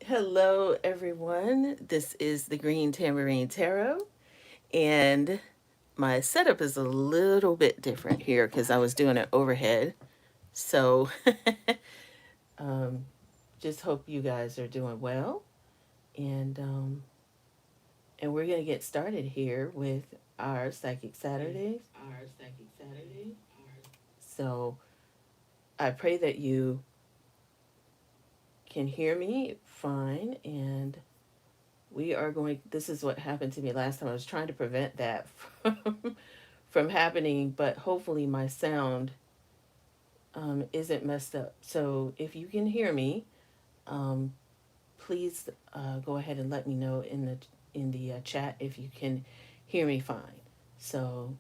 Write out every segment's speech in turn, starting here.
Hello, everyone. This is the Green Tamarine Tarot, and my setup is a little bit different here because I was doing it overhead. So, um, just hope you guys are doing well, and um, and we're gonna get started here with our Psychic Saturdays. So, I pray that you can hear me fine, and we are going. This is what happened to me last time. I was trying to prevent that from happening, but hopefully my sound isn't messed up. So if you can hear me, um, please go ahead and let me know in the chat if you can hear me fine. So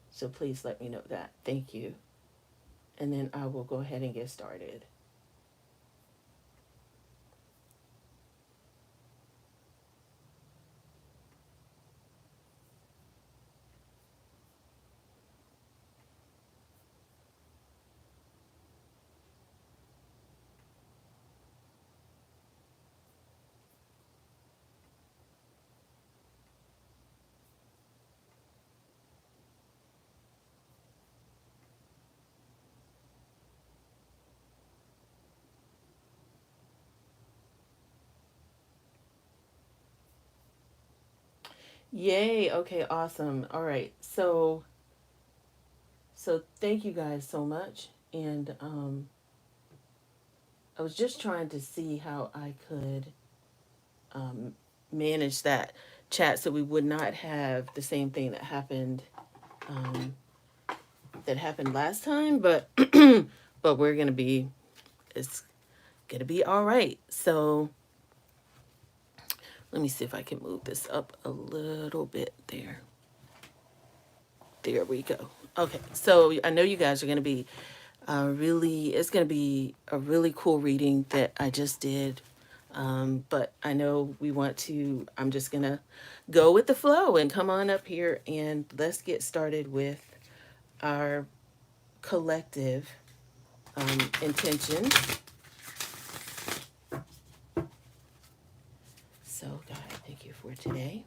so please let me know that. Thank you, and then I will go ahead and get started. Yay! Okay, awesome. All right, so thank you guys so much, and I was just trying to see how I could um, manage that chat so we would not have the same thing um, that happened last time. But but we're gonna be it's gonna be all right. So let me see if I can move this up a little bit there. There we go. Okay, so I know you guys are gonna be it's gonna be a really cool reading that I just did. But I know I'm just gonna go with the flow and come on up here and let's get started with our collective intention. So, God, I thank you for today.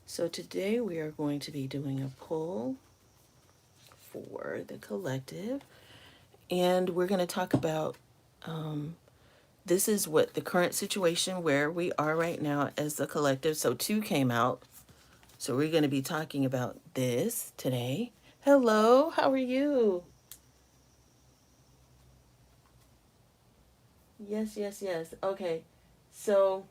So, today we are going to be doing a pull for the collective, and we're going to talk about this is what the current situation where we are right now as the collective. So, two came out. So, we're going to be talking about this today. Hello, how are you? Yes, yes, yes. Okay. So,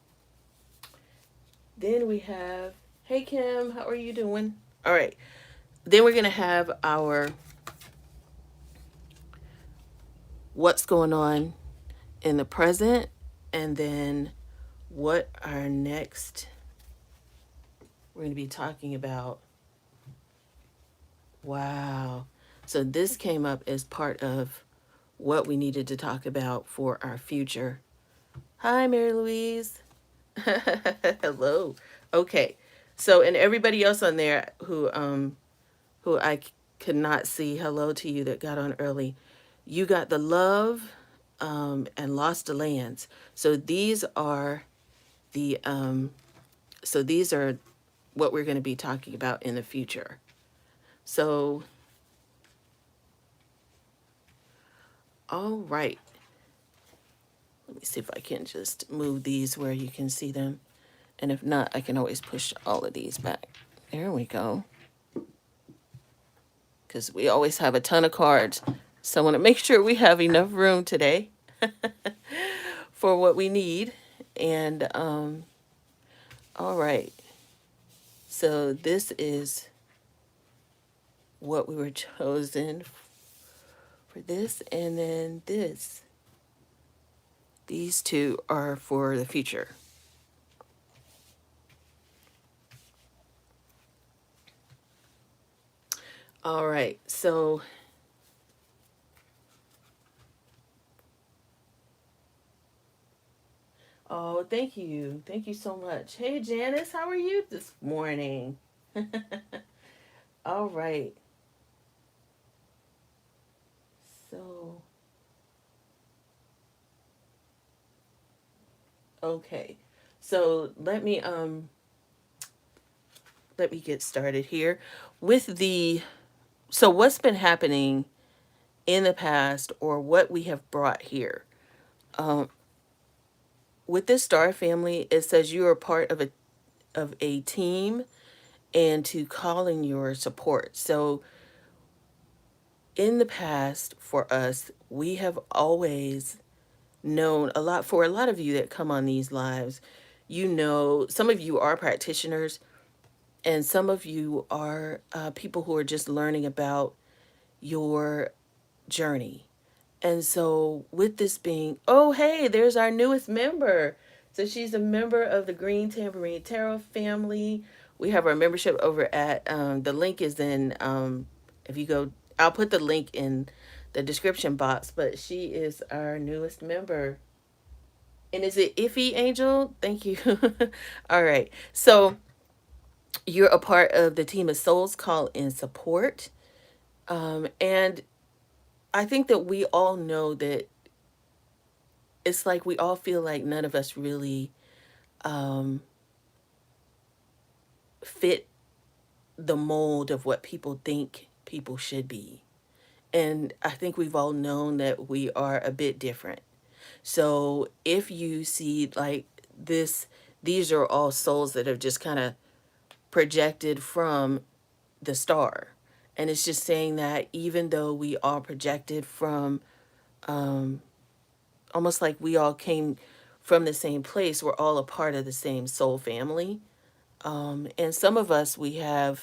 then we have, hey Kim, how are you doing? All right. Then we're going to have our what's going on in the present, and then what our next, we're going to be talking about. Wow. So this came up as part of what we needed to talk about for our future. Hi, Mary Louise. Hello. Okay. So, and everybody else on there who could not see, hello to you that got on early. You got the love and lost the lands. So the these are what we're going to be talking about in the future. So, all right. Let me see if I can just move these where you can see them. And if not, I can always push all of these back. There we go. Because we always have a ton of cards. So I want to make sure we have enough room today for what we need. And all right. So this is what we were chosen for this, and then this. These two are for the future. All right. So oh, thank you. Thank you so much. Hey Janice, how are you this morning? All right. So, okay. So, let me get started here with the so what's been happening in the past or what we have brought here. Um with this star family, it says you are part of a team and to call in your support. So in the past for us, we have always known a lot for a lot of you that come on these lives. You know, some of you are practitioners and some of you are people who are just learning about your journey. And so, with this being, oh, hey, there's our newest member. So, she's a member of the Green Tambourine Tarot family. We have our membership over at, the link is in, if you go, I'll put the link in the description box, but she is our newest member. And is it Iffy Angel? Thank you. All right. So, you're a part of the team of souls called in support. And I think that we all know that it's like we all feel like none of us really um, fit the mold of what people think people should be. And I think we've all known that we are a bit different. So if you see like this, these are all souls that have just kind of projected from the star. And it's just saying that even though we all projected from um, almost like we all came from the same place, we're all a part of the same soul family. And some of us, we're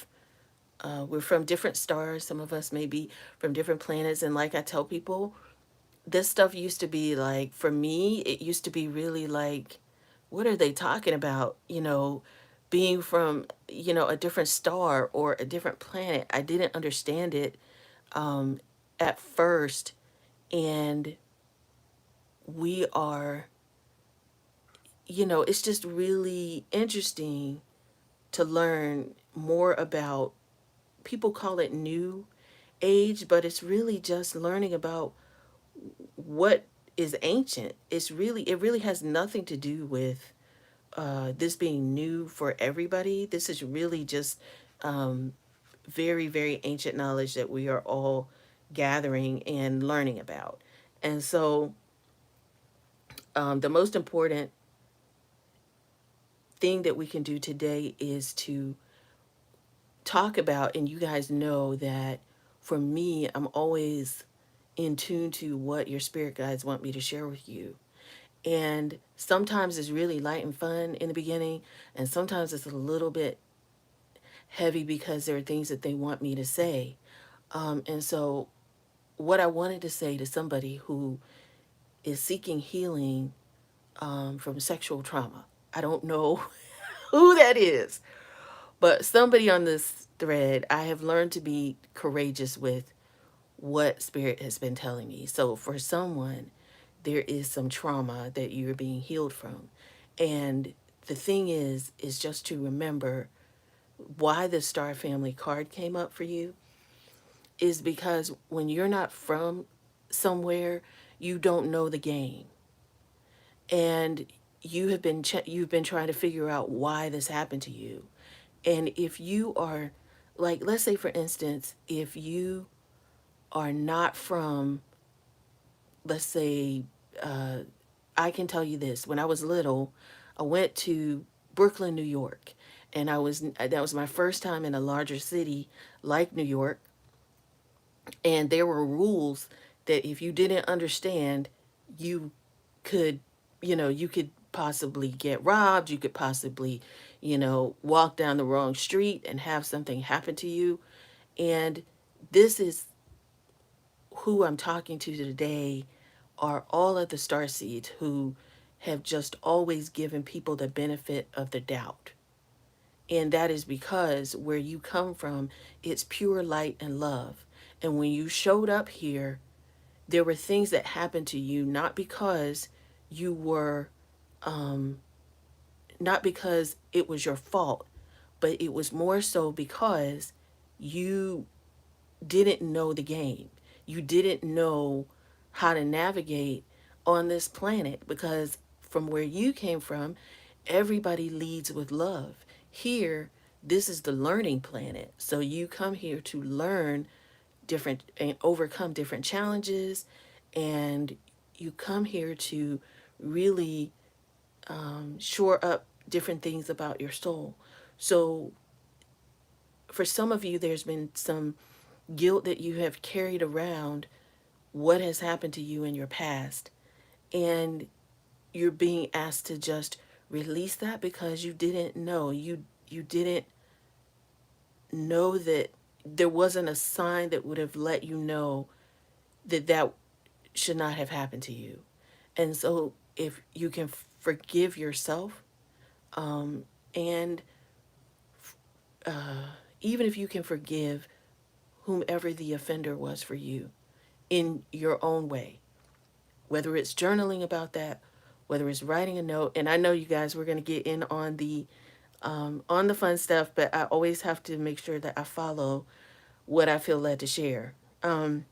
from different stars. Some of us may be from different planets. And like I tell people, this stuff used to be like, for me, it used to be really like, what are they talking about? Being from, a different star or a different planet. I didn't understand it um, at first. And we are, it's just really interesting to learn more about, people call it new age, but it's really just learning about what is ancient. It really has nothing to do with this being new for everybody. This is really just um, very, very ancient knowledge that we are all gathering and learning about. And so, the most important thing that we can do today is to talk about, and you guys know that for me, I'm always in tune to what your spirit guides want me to share with you. And sometimes it's really light and fun in the beginning, and sometimes it's a little bit heavy because there are things that they want me to say. And so, what I wanted to say to somebody who is seeking healing from sexual trauma, I don't know who that is, but somebody on this thread, I have learned to be courageous with what spirit has been telling me. So for someone, there is some trauma that you're being healed from. And the thing is just to remember why the Star Family card came up for you is because when you're not from somewhere, you don't know the game. And you've been trying to figure out why this happened to you. And if you are like, let's say for instance, if you are not from, let's say, uh, I can tell you this. When I was little, I went to Brooklyn, New York, and that was my first time in a larger city like New York, and there were rules that if you didn't understand, you could, you could possibly get robbed, you could possibly, walk down the wrong street and have something happen to you. And this is who I'm talking to today are all of the starseeds who have just always given people the benefit of the doubt. And that is because where you come from, it's pure light and love. And when you showed up here, there were things that happened to you not because you were, not because it was your fault, but it was more so because you didn't know the game. You didn't know how to navigate on this planet, because from where you came from, everybody leads with love. Here, this is the learning planet. So you come here to learn different and overcome different challenges, and you come here to really shore up different things about your soul. So for some of you, there's been some guilt that you have carried around what has happened to you in your past, and you're being asked to just release that because you didn't know that there wasn't a sign that would have let you know that that should not have happened to you. And so if you can forgive yourself, and even if you can forgive whomever the offender was for you in your own way, whether it's journaling about that, whether it's writing a note. And I know you guys, we're going to get in on the fun stuff, but I always have to make sure that I follow what I feel led to share. And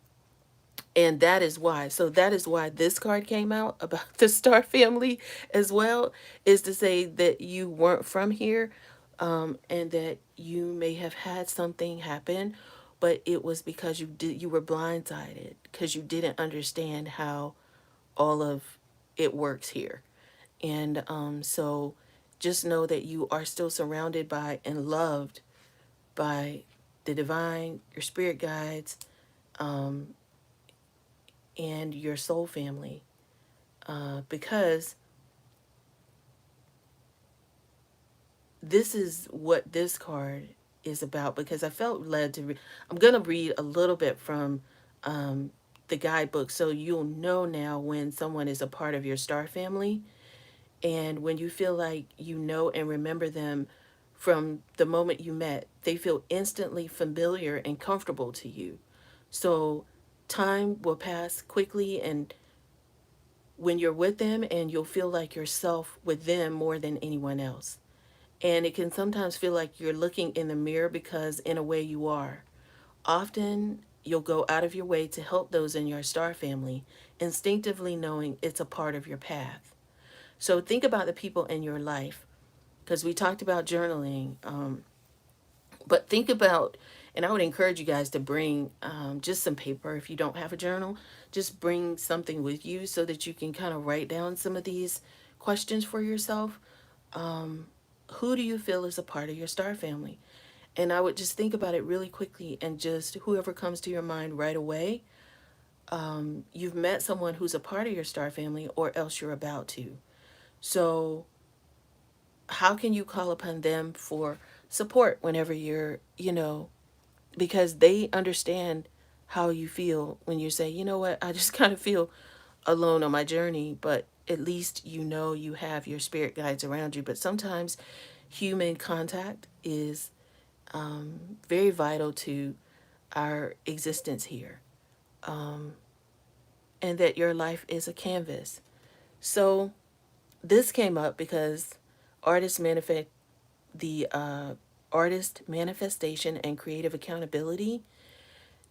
that is why. So that is why this card came out about the Star family as well, is to say that you weren't from here, and that you may have had something happen, but it was because you were blindsided because you didn't understand how all of it works here. And so just know that you are still surrounded by and loved by the divine, your spirit guides, and your soul family. Because this is what this card is about. Because I felt led to I'm going to read a little bit from the guidebook so you'll know now when someone is a part of your star family. And when you feel like you know and remember them from the moment you met, they feel instantly familiar and comfortable to you. So time will pass quickly, and when you're with them, and you'll feel like yourself with them more than anyone else. And it can sometimes feel like you're looking in the mirror, because in a way you are. Often you'll go out of your way to help those in your star family, instinctively knowing it's a part of your path. So think about the people in your life, because we talked about journaling, but think about, and I would encourage you guys to bring just some paper. If you don't have a journal, just bring something with you so that you can kind of write down some of these questions for yourself. Who do you feel is a part of your star family? And I would just think about it really quickly, and just whoever comes to your mind right away, you've met someone who's a part of your star family, or else you're about to. So how can you call upon them for support whenever because they understand how you feel when you say, you know what, I just kind of feel alone on my journey, but at least you have your spirit guides around you. But sometimes human contact is very vital to our existence here, and that your life is a canvas. So this came up because artists manifest the artist manifestation and creative accountability,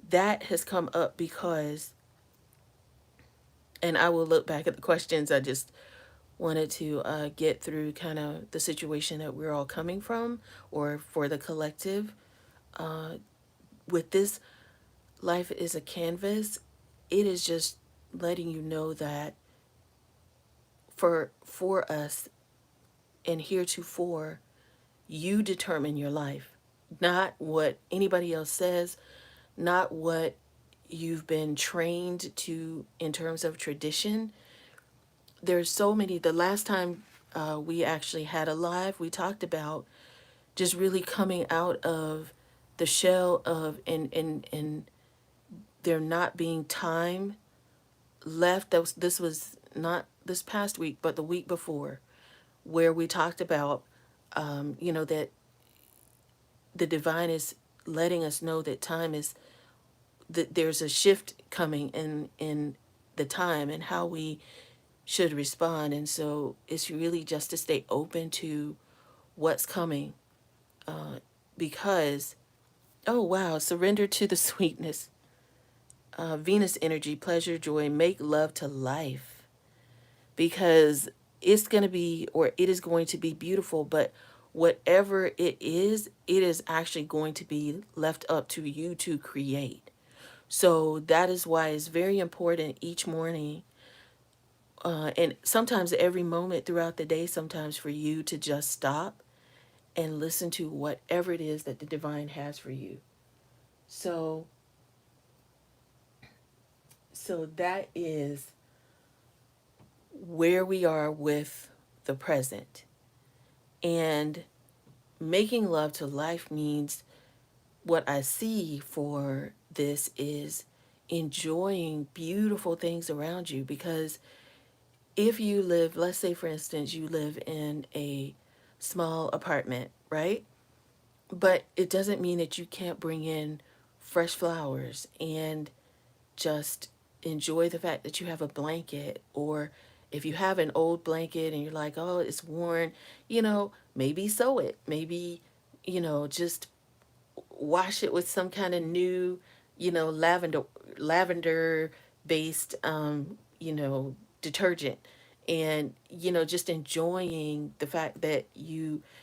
that has come up because, and I will look back at the questions. I just wanted to get through kind of the situation that we're all coming from, or for the collective. With this, life is a canvas. It is just letting you know that for us and heretofore, you determine your life, not what anybody else says, not what you've been trained to in terms of tradition. There's so many. The last time we actually had a live, we talked about just really coming out of the shell of, and there not being time left. This was not this past week, but the week before, where we talked about that the divine is letting us know that time is, that there's a shift coming in the time and how we should respond. And so it's really just to stay open to what's coming, because, oh wow, surrender to the sweetness. Venus energy, pleasure, joy, make love to life, because it's going to be, or it is going to be beautiful, but whatever it is actually going to be left up to you to create. So that is why it's very important each morning, and sometimes every moment throughout the day, sometimes for you to just stop and listen to whatever it is that the divine has for you. So, so that is where we are with the present. And making love to life means, what I see for this is enjoying beautiful things around you. Because if you live, let's say for instance, you live in a small apartment, right? But it doesn't mean that you can't bring in fresh flowers and just enjoy the fact that you have a blanket. Or if you have an old blanket and you're like, oh, it's worn, maybe sew it. Maybe, just wash it with some kind of new, lavender based, detergent. And, just enjoying the fact that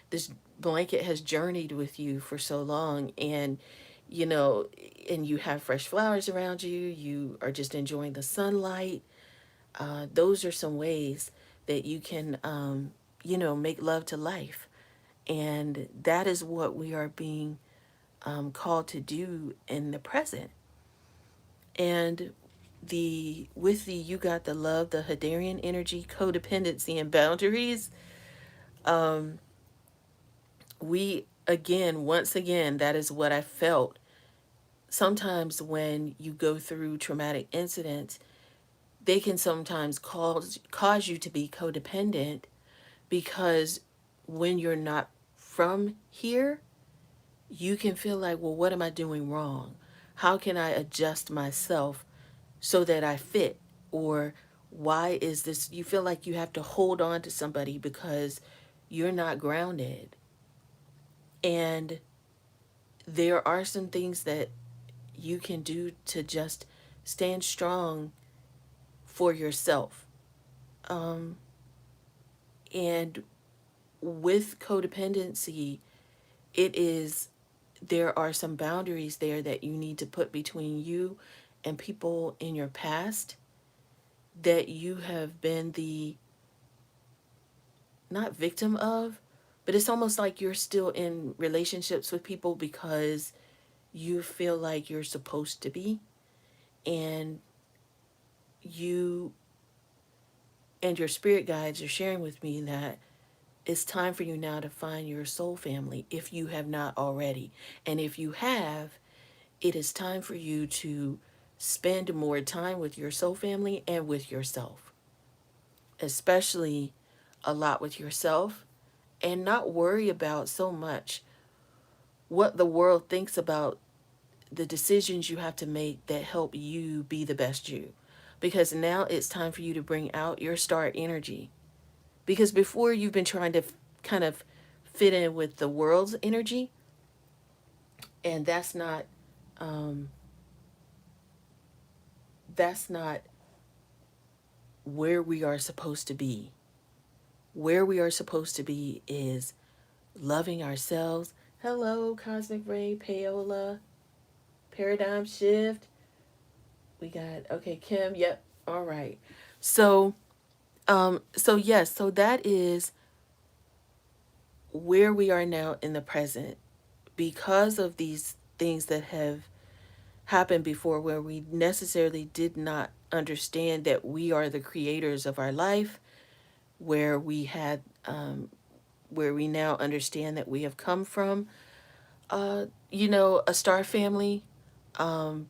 this blanket has journeyed with you for so long. And, you know, and you have fresh flowers around you, you are just enjoying the sunlight. Those are some ways that you can, make love to life. And that is what we are being called to do in the present. And with the you got the love, the Hadarian energy, codependency, and boundaries, we again, once again, that is what I felt. Sometimes when you go through traumatic incidents, they can sometimes cause you to be codependent, because when you're not from here, you can feel like, well, what am I doing wrong? How can I adjust myself so that I fit? Or why is this? You feel like you have to hold on to somebody because you're not grounded. And there are some things that you can do to just stand strong for yourself. Um, and with codependency, it is, there are some boundaries there that you need to put between you and people in your past that you have been the, not victim of, but it's almost like you're still in relationships with people because you feel like you're supposed to be. And you and your spirit guides are sharing with me that it's time for you now to find your soul family if you have not already. And if you have, it is time for you to spend more time with your soul family and with yourself, especially a lot with yourself, and not worry about so much what the world thinks about the decisions you have to make that help you be the best you. Because now it's time for you to bring out your star energy. Because before, you've been trying to kind of fit in with the world's energy, and um, that's not where we are supposed to be. Where we are supposed to be is loving ourselves. Hello, Cosmic Ray, Paola, Paradigm Shift. We got, okay, Kim. Yep. All right. So, so yes, so that is where we are now in the present, because of these things that have happened before, where we necessarily did not understand that we are the creators of our life, where we had, where we now understand that we have come from, a star family. Um,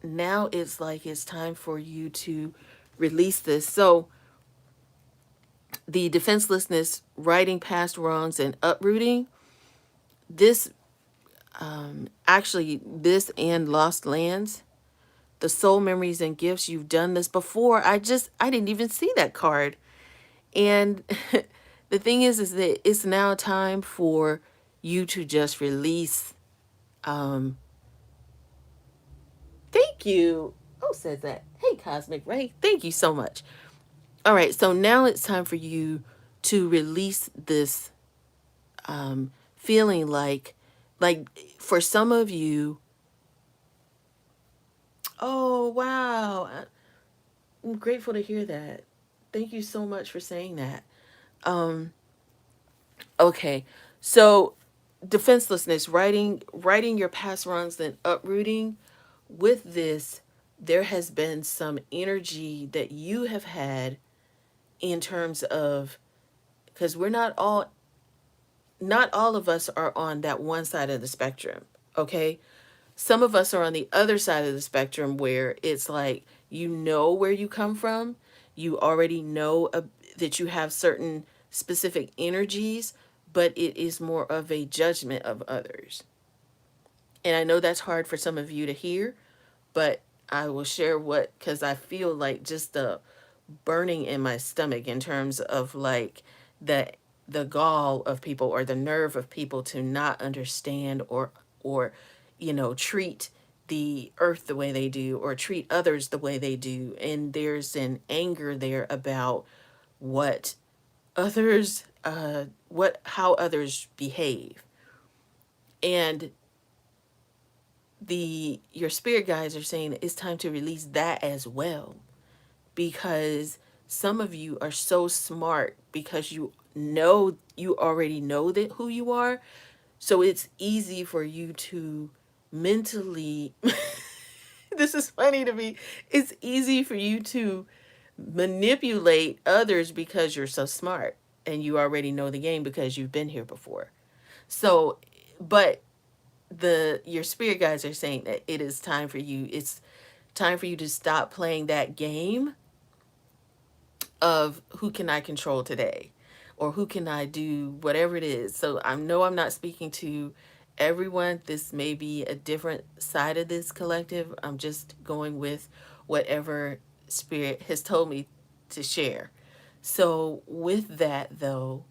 Now it's like it's time for you to release this. So the defenselessness, writing past wrongs, and uprooting, this, actually, this and lost lands, the soul memories and gifts, you've done this before. I didn't even see that card. And the thing is that it's now time for you to just release. Um, Thank you. Who says that? Hey, Cosmic Ray. Thank you so much. All right, so now it's time for you to release this feeling like for some of you, oh, wow. I'm grateful to hear that. Thank you so much for saying that. Um, okay, so defenselessness, writing your past wrongs, then uprooting. With this, there has been some energy that you have had in terms of, because we're not all of us are on that one side of the spectrum, okay? Some of us are on the other side of the spectrum where it's like, you know where you come from, you already know that you have certain specific energies, but it is more of a judgment of others. And I know that's hard for some of you to hear, but I will share what, because I feel like just the burning in my stomach in terms of like the the gall of people or the nerve of people to not understand or treat the earth the way they do or treat others the way they do, and there's an anger there about what what how others behave. And the your spirit guides are saying it's time to release that as well, because some of you are so smart because you already know that who you are, so it's easy for you to mentally this is funny to me. It's easy for you to manipulate others because you're so smart and you already know the game because you've been here before. So, but the your spirit guides are saying that it is time for you. It's time for you to stop playing that game of who can I control today or who can I do whatever it is. So I know I'm not speaking to everyone. This may be a different side of this collective. I'm just going with whatever spirit has told me to share. So with that though,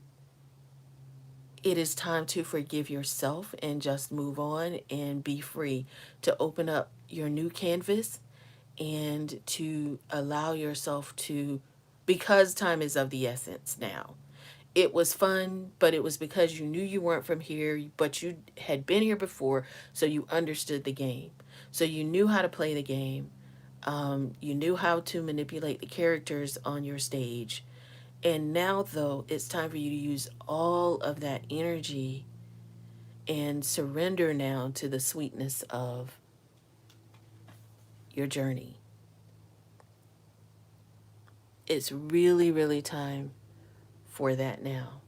it is time to forgive yourself and just move on and be free to open up your new canvas and to allow yourself to, because time is of the essence now. It was fun, but it was because you knew you weren't from here, but you had been here before, so you understood the game. So you knew how to play the game. You knew how to manipulate the characters on your stage. And now, though, it's time for you to use all of that energy and surrender now to the sweetness of your journey. It's really, really time for that now.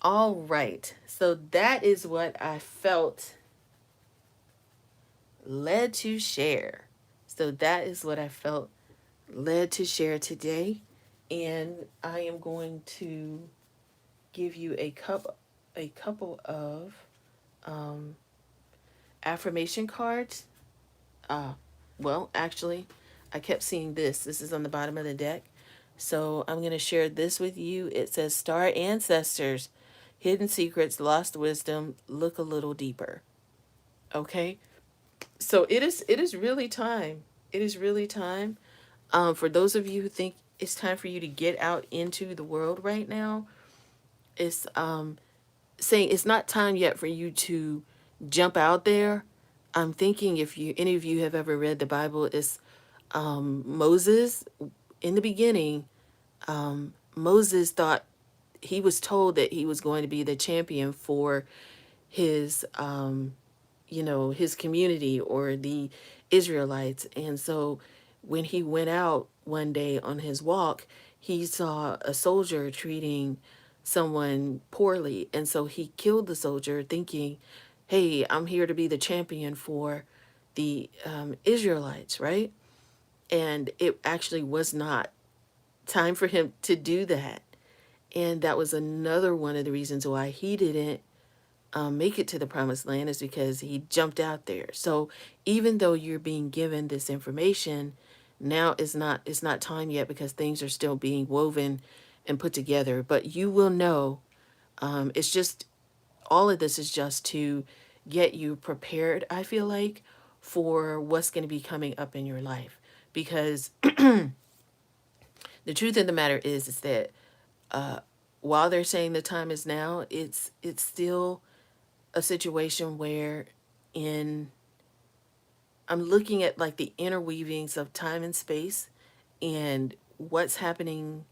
All right. So that is what I felt led to share. So that is what I felt led to share today. And I am going to give you a couple of um, affirmation cards. Well, actually, I kept seeing this. This is on the bottom of the deck. So I'm going to share this with you. It says, Star Ancestors, Hidden Secrets, Lost Wisdom, Look a Little Deeper. Okay? So it is really time. It is really time. For those of you who think it's time for you to get out into the world right now, it's saying it's not time yet for you to jump out there. I'm thinking if you any of you have ever read the Bible, it's Moses in the beginning. Moses thought he was told that he was going to be the champion for his his community or the Israelites. And so when he went out one day on his walk, he saw a soldier treating someone poorly. And so he killed the soldier thinking, hey, I'm here to be the champion for the Israelites, right? And it actually was not time for him to do that. And that was another one of the reasons why he didn't make it to the promised land, is because he jumped out there. So even though you're being given this information, now is not it's not time yet, because things are still being woven and put together, but you will know. It's just, all of this is just to get you prepared, I feel like, for what's going to be coming up in your life. Because the truth of the matter is that while they're saying the time is now, it's still a situation where in I'm looking at like the interweavings of time and space and what's happening.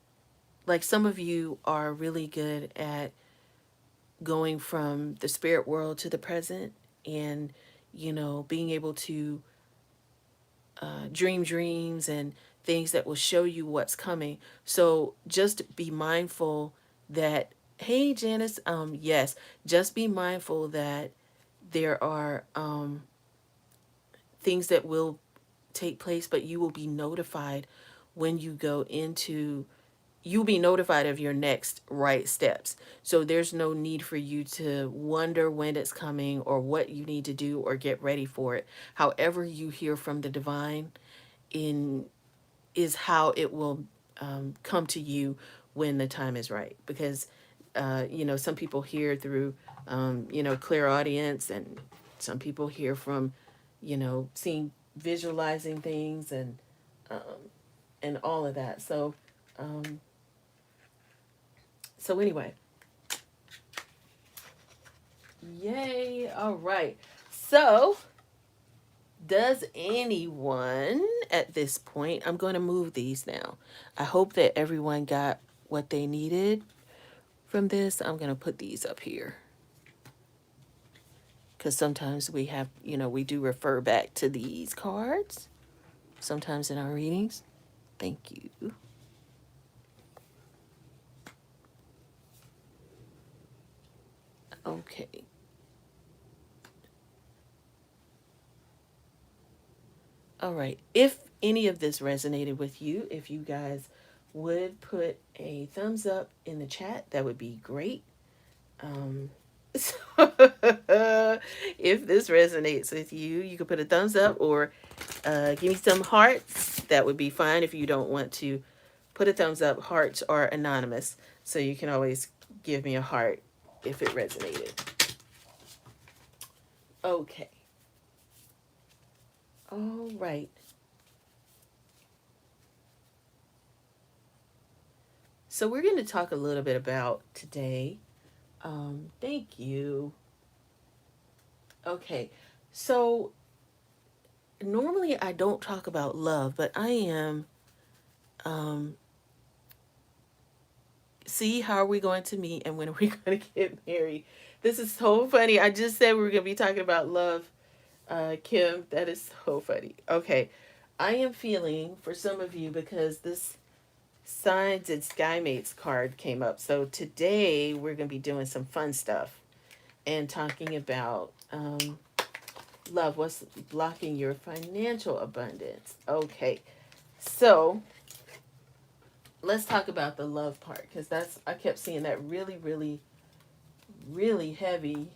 Like some of you are really good at going from the spirit world to the present and, being able to dream dreams and things that will show you what's coming. So just be mindful that, hey, Janice, yes, just be mindful that there are things that will take place, but you will be notified when you go into you'll be notified of your next right steps. So there's no need for you to wonder when it's coming or what you need to do or get ready for it. However you hear from the divine in is how it will come to you when the time is right. Because some people hear through clear audience, and some people hear from seeing, visualizing things, and all of that. So anyway, yay. All right. So, does anyone at this point, I'm going to move these now. I hope that everyone got what they needed from this. I'm going to put these up here because sometimes we do refer back to these cards sometimes in our readings. Thank you. Okay. All right. If any of this resonated with you, if you guys would put a thumbs up in the chat, that would be great. So if this resonates with you, you can put a thumbs up or give me some hearts. That would be fine. If you don't want to put a thumbs up, hearts are anonymous. So you can always give me a heart if it resonated. Okay. All right. So we're going to talk a little bit about today. Thank you. Okay. So normally I don't talk about love, but I am. See, how are we going to meet and when are we going to get married? This is so funny. I just said we were going to be talking about love, Kim. That is so funny. Okay. I am feeling for some of you because this Signs and Skymates card came up. So today we're going to be doing some fun stuff and talking about love. What's blocking your financial abundance? Okay. So let's talk about the love part because I kept seeing that really, really, really heavy.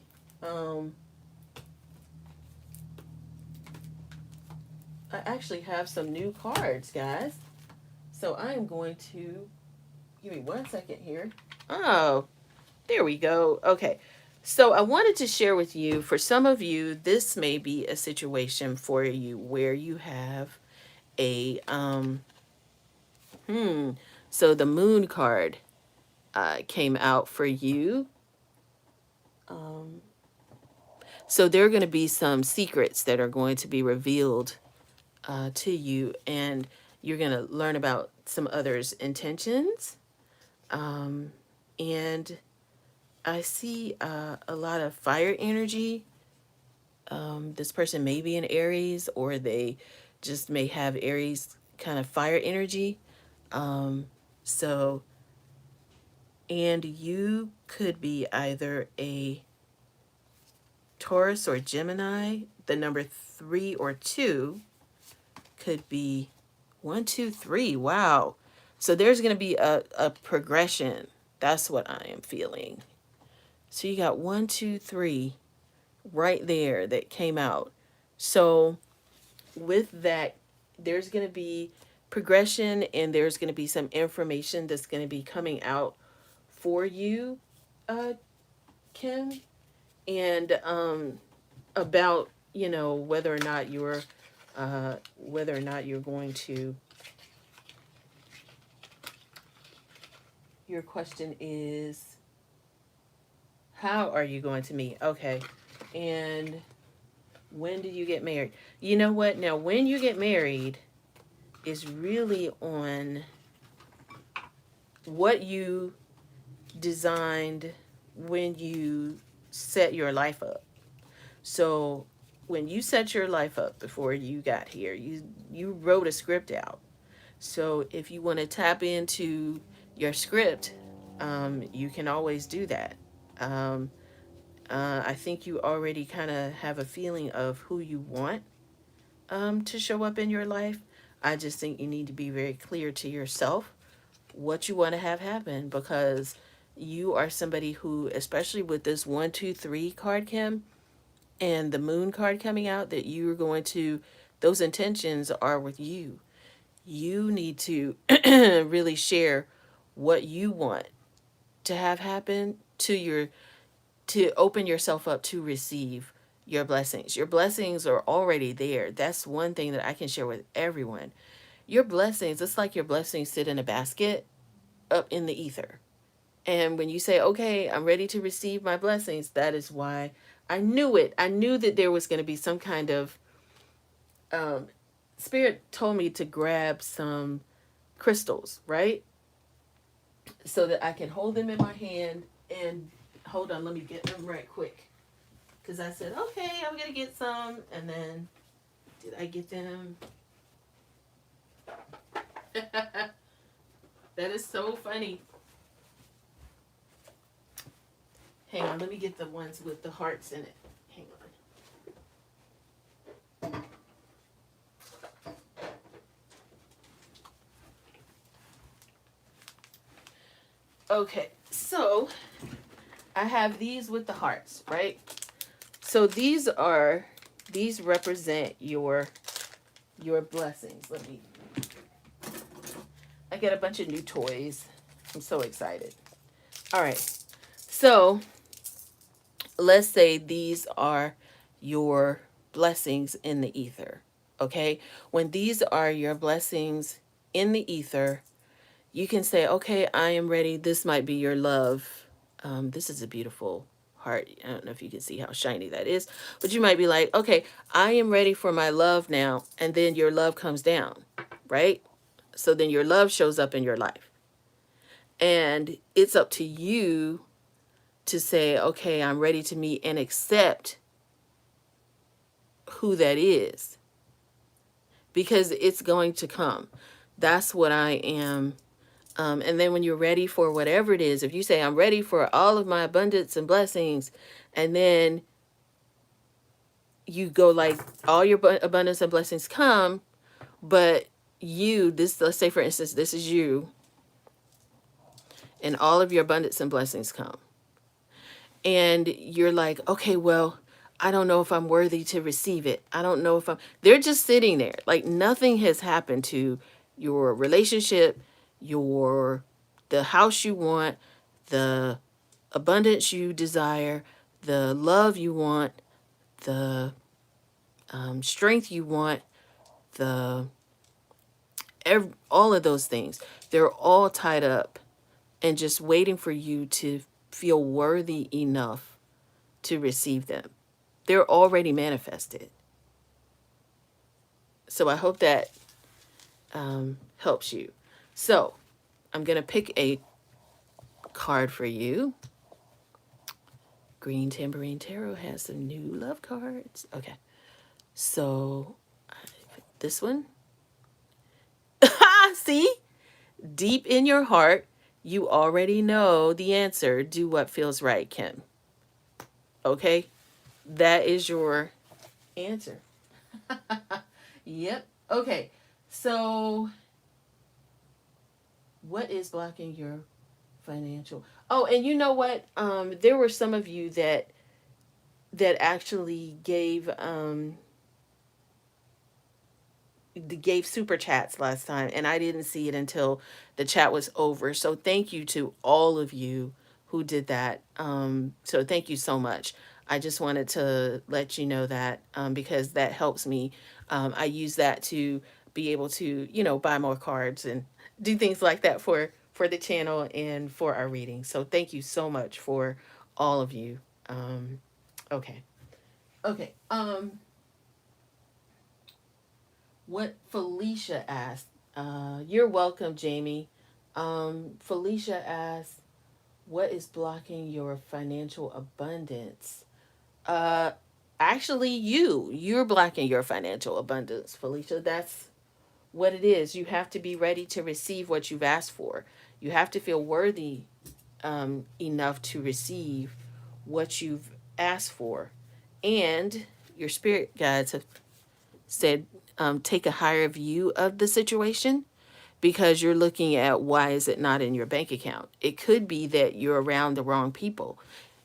Um, I actually have some new cards, guys. So I am going to give me 1 second here. Oh, there we go. Okay. So I wanted to share with you, for some of you, this may be a situation for you where you have a so the moon card came out for you. So there are going to be some secrets that are going to be revealed to you, and you're going to learn about some others' intentions. And I see a lot of fire energy. This person may be an Aries, or they just may have Aries kind of fire energy. So, and you could be either a Taurus or Gemini. The number 3 or 2 could be 1, 2, 3. Wow. So there's going to be a progression. That's what I am feeling. So you got 1, 2, 3 right there that came out. So with that, there's going to be progression, and there's going to be some information that's going to be coming out for you, uh, Kim, and about, you know, whether or not you're going to. Your question is, how are you going to meet? Okay, and when do you get married? You know what? Now, when you get married is really on what you designed when you set your life up. So when you set your life up before you got here, you wrote a script out. So if you want to tap into your script, you can always do that. Um, I think you already kind of have a feeling of who you want to show up in your life. I just think you need to be very clear to yourself what you want to have happen, because you are somebody who, especially with this 1, 2, 3 card, Kim, and the moon card coming out, that you're going to, those intentions are with you. You need to really share what you want to have happen to your, to open yourself up to receive your blessings. Your blessings are already there. That's one thing that I can share with everyone. Your blessings, it's like your blessings sit in a basket up in the ether. And when you say, okay, I'm ready to receive my blessings, that is why I knew it. I knew that there was going to be some kind of, um, spirit told me to grab some crystals, right? So that I can hold them in my hand and hold on, let me get them right quick. Because I said, okay, I'm going to get some. And then, did I get them? That is so funny. Hang on, let me get the ones with the hearts in it. Hang on. Okay, so I have these with the hearts, right? So these represent your blessings. Let me, I get a bunch of new toys. I'm so excited. All right. So let's say these are your blessings in the ether. Okay? When these are your blessings in the ether, you can say, okay, I am ready. This might be your love. This is a beautiful heart. I don't know if you can see how shiny that is, but you might be like, okay, I am ready for my love now. And then your love comes down, right? So then your love shows up in your life. And it's up to you to say, okay, I'm ready to meet and accept who that is, because it's going to come. That's what I am. And then when you're ready for whatever it is, if you say, I'm ready for all of my abundance and blessings, and then you go like, all your abundance and blessings come, but you, this, let's say for instance, this is you, and all of your abundance and blessings come. And you're like, okay, well, I don't know if I'm worthy to receive it. I don't know if I'm, they're just sitting there. Like nothing has happened to your relationship, your, the house you want, the abundance you desire, the love you want, the strength you want, the, all of those things. They're all tied up and just waiting for you to feel worthy enough to receive them. They're already manifested. So I hope that helps you. So I'm going to pick a card for you. Green Tambourine Tarot has some new love cards. Okay. So this one. See? Deep in your heart, you already know the answer. Do what feels right, Kim. Okay? That is your answer. Yep. Okay. So what is blocking your financial? Oh, and you know what? There were some of you that actually gave gave super chats last time, and I didn't see it until the chat was over. So thank you to all of you who did that. So thank you so much. I just wanted to let you know that, because that helps me. I use that to be able to, buy more cards and do things like that for the channel and for our reading. So thank you so much for all of you. Okay. Okay. What Felicia asked. You're welcome, Jamie. Felicia asked, "What is blocking your financial abundance?" Uh, Actually, you're blocking your financial abundance, Felicia. That's what it is. You have to be ready to receive what you've asked for. You have to feel worthy, enough to receive what you've asked for, and your spirit guides have said, take a higher view of the situation, because you're looking at why is it not in your bank account. It could be that you're around the wrong people.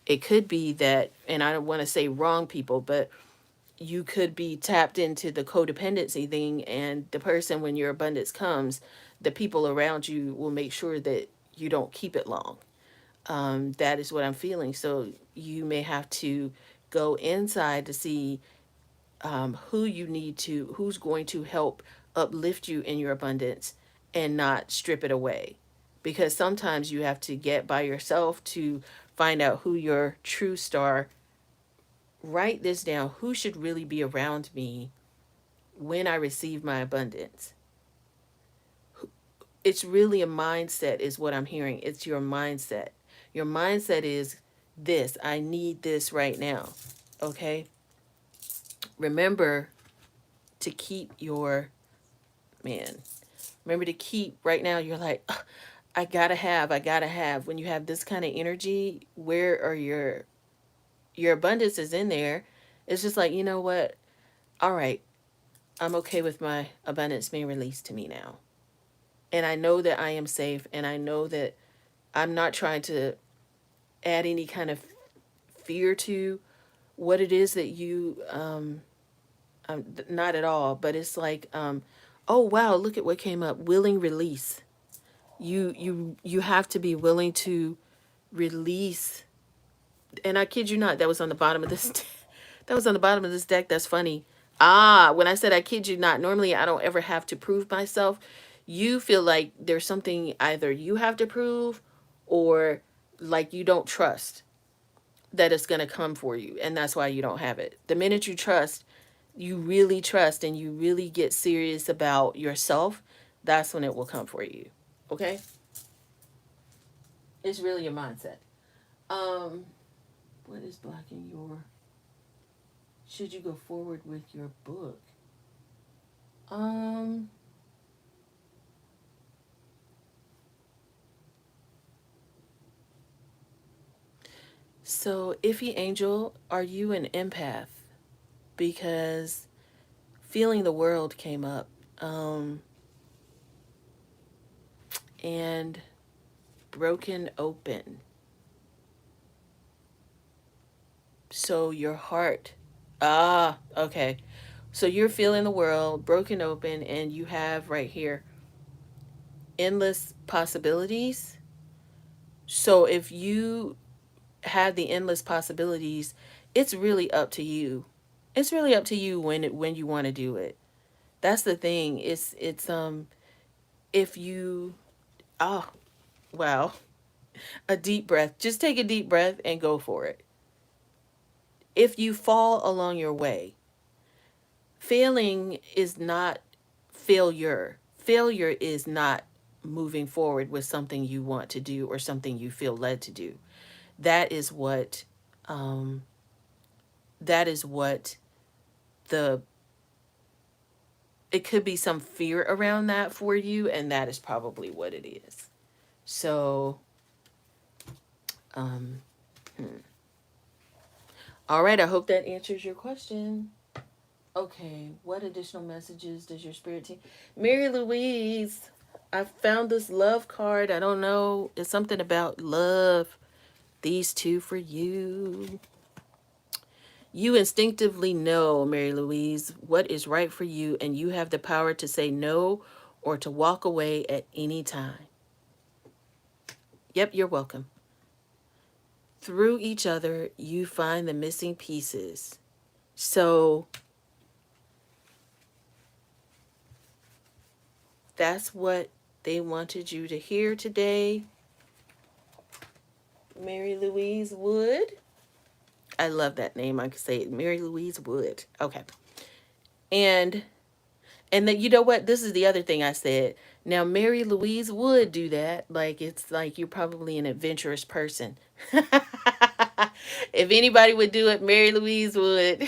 It could be that, and I don't want to say wrong people, but you could be tapped into the codependency thing, and the person, when your abundance comes, the people around you will make sure that you don't keep it long. That is what I'm feeling. So you may have to go inside to see, who you need to, who's going to help uplift you in your abundance and not strip it away. Because sometimes you have to get by yourself to find out who your true star. Write this down. Who should really be around me when I receive my abundance? It's really a mindset, is what I'm hearing. It's your mindset. Your mindset is this: I need this right now. Okay? Remember to keep your, man, remember to keep, right now you're like, "Ugh, I gotta have." When you have this kind of energy, where are your abundance is in there. It's just like, you know what? All right, I'm okay with my abundance being released to me now. And I know that I am safe, and I know that I'm not trying to add any kind of fear to what it is that you, not at all, but it's like, oh wow, look at what came up. Willing release. You have to be willing to release. And I kid you not, that was on the bottom of this that was on the bottom of this deck. That's funny. When I said I kid you not, normally I don't ever have to prove myself. You feel like there's something either you have to prove, or like you don't trust that it's going to come for you, and that's why you don't have it. The minute you trust, you really trust, and you really get serious about yourself, that's when it will come for you. Okay? It's really a mindset. Um, what is blocking your, should you go forward with your book? Um, so Iffy Angel, are you an empath? Because feeling the world came up. And broken open. So your heart, okay. So you're feeling the world broken open, and you have right here endless possibilities. So if you have the endless possibilities, it's really up to you. It's really up to you when you want to do it. That's the thing. It's if you, oh wow, a deep breath. Just take a deep breath and go for it. If you fall along your way, failing is not failure. Failure is not moving forward with something you want to do or something you feel led to do. That is what, um, that is what the, it could be some fear around that for you, and that is probably what it is. So, um, all right, I hope that answers your question. Okay, what additional messages does your spirit team? Mary Louise, I found this love card. I don't know. It's something about love. These two for you. You instinctively know, Mary Louise, what is right for you, and you have the power to say no or to walk away at any time. Yep, you're welcome. Through each other, you find the missing pieces. So that's what they wanted you to hear today, Mary Louise Wood. I love that name. I could say it, Mary Louise Wood. Okay. And then you know what? This is the other thing I said. Now Mary Louise would do that. Like it's like you're probably an adventurous person. If anybody would do it, Mary Louise would.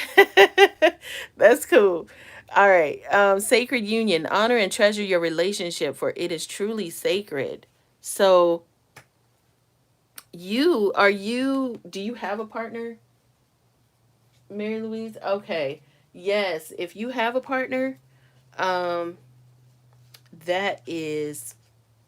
That's cool. All right. Sacred union. Honor and treasure your relationship, for it is truly sacred. So do you have a partner, Mary Louise? Okay. Yes. If you have a partner, um, that is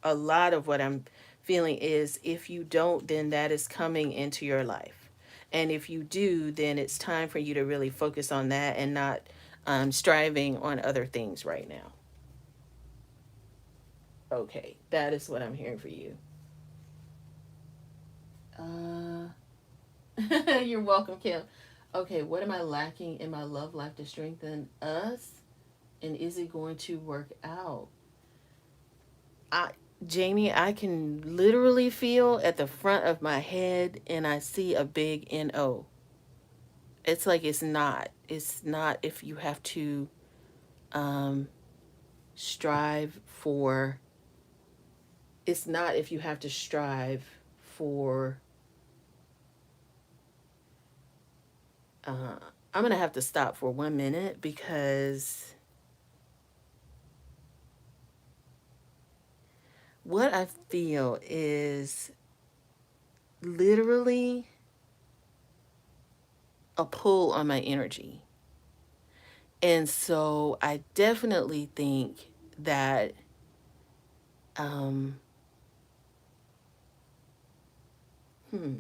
a lot of what I'm feeling is if you don't, then that is coming into your life. And if you do, then it's time for you to really focus on that and not striving on other things right now. Okay, that is what I'm hearing for you. Uh, you're welcome, Kim. Okay, what am I lacking in my love life to strengthen us? And is it going to work out? I, Jamie, I can literally feel at the front of my head and I see a big NO. It's like it's not. It's not if you have to um strive for it's not if you have to strive for uh I'm going to have to stop for 1 minute because what I feel is literally a pull on my energy. And so I definitely think that um hmm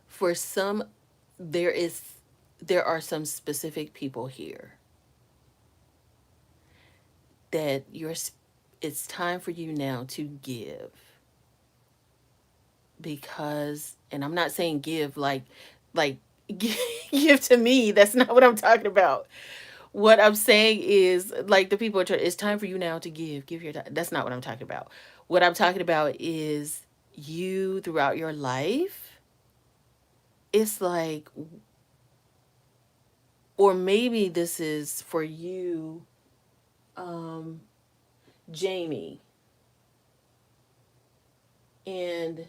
for some there is there are some specific people here that it's time for you now to give, because and I'm not saying give like give to me. That's not what I'm talking about. What I'm saying is like the people are trying, it's time for you now to give your time. That's not what I'm talking about. What I'm talking about is you throughout your life. It's like, or maybe this is for you, um Jamie and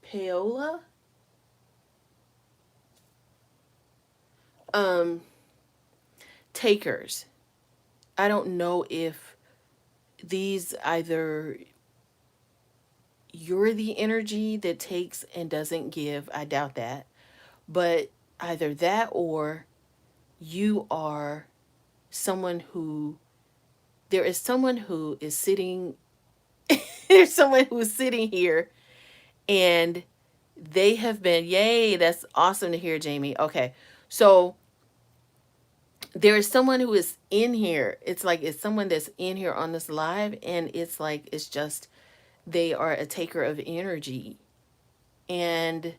Paola. um Takers. I don't know if these either you're the energy that takes and doesn't give. I doubt that. But either that or you are someone who there is someone who is sitting there's someone who's sitting here and they have been, yay, that's awesome to hear, Jamie. Okay. So there is someone who is in here. It's like it's someone that's in here on this live and it's like it's just they are a taker of energy. And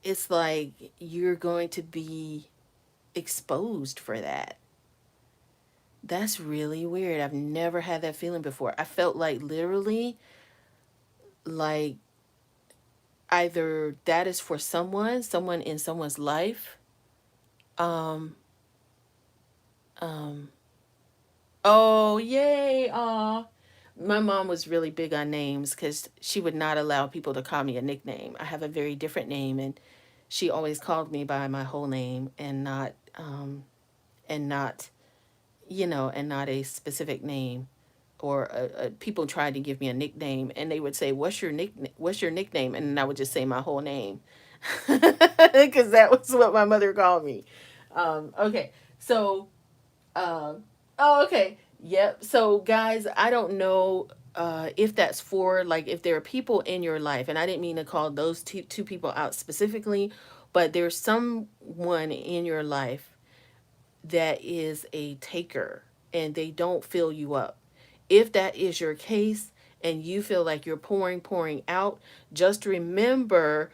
it's like you're going to be exposed for that. That's really weird. I've never had that feeling before. I felt like literally like either that is for someone in someone's life. Um um oh yay. My mom was really big on names because she would not allow people to call me a nickname. I have a very different name, and she always called me by my whole name and not and not a specific name. Or people tried to give me a nickname, and they would say, "What's your nickname? What's your nickname?" And then I would just say my whole name. because that was what my mother called me. Okay, so oh, okay. Yep. So, guys, I don't know if that's for, like, if there are people in your life, and I didn't mean to call those two people out specifically, but there's someone in your life that is a taker and they don't fill you up. If that is your case and you feel like you're pouring out, just remember,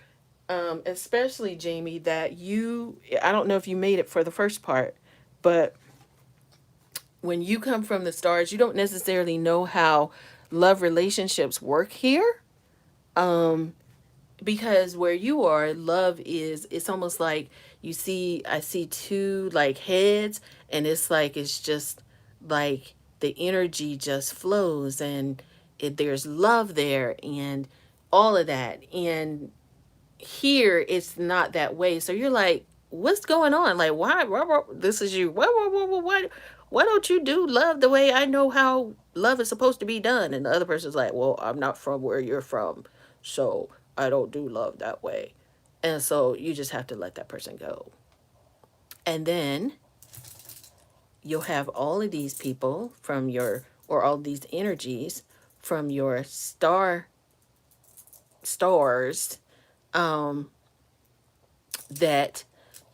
especially Jamie, that I don't know if you made it for the first part, but when you come from the stars, you don't necessarily know how love relationships work here. Um, because where you are, love is, it's almost like I see two like heads, and it's like it's just like the energy just flows, and there's love there and all of that. And here it's not that way. So you're like, what's going on? Like, why this is you. Why don't you do love the way I know how love is supposed to be done? And the other person's like, well, I'm not from where you're from, so I don't do love that way. And so you just have to let that person go. And then you'll have all of these people from or all these energies from your stars, um, that